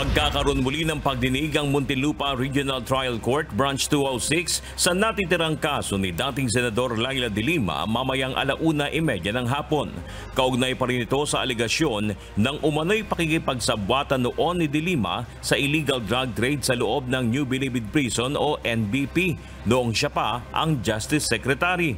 Magkakaroon muli ng pagdinig ang Muntinlupa Regional Trial Court Branch 206 sa natitirang kaso ni dating Senador Laila de Lima mamayang 1:30 ng hapon. Kaugnay pa rin ito sa aligasyon ng umano'y pakikipagsabwatan noon ni de Lima sa illegal drug trade sa loob ng New Bilibid Prison o NBP noong siya pa ang Justice Secretary.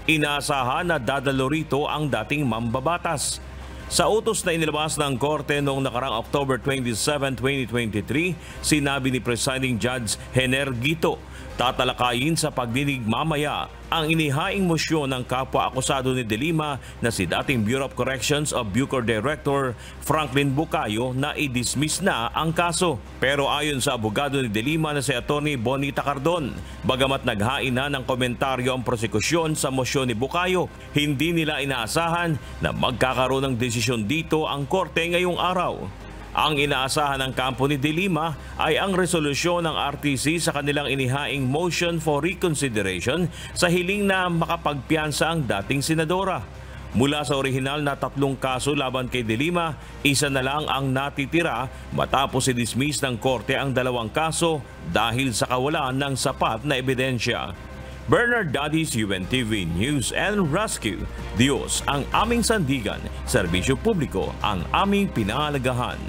Inaasahan na dadalo rito ang dating mambabatas. Sa utos na inilabas ng Korte noong nakarang October 27, 2023, sinabi ni Presiding Judge Hener Guito, tatalakayin sa pagdinig mamaya ang inihaing mosyon ng kapwa-akusado ni de Lima na si dating Bureau of Corrections o Bucor Director Franklin Bucayo na i-dismiss na ang kaso. Pero ayon sa abogado ni de Lima na si Atty. Bonita Cardon, bagamat naghain na ng komentaryo ang prosekusyon sa mosyon ni Bucayo, hindi nila inaasahan na magkakaroon ng desisyon dito ang korte ngayong araw. Ang inaasahan ng kampo ni de Lima ay ang resolusyon ng RTC sa kanilang inihaing motion for reconsideration sa hiling na makapagpiyansa ang dating senadora. Mula sa orihinal na 3 kaso laban kay de Lima, isa na lang ang natitira matapos i-dismiss ng korte ang 2 kaso dahil sa kawalan ng sapat na ebidensya. Bernard Dadis, UNTV News and Rescue. Diyos ang aming sandigan, serbisyo publiko ang aming pinahalagahan.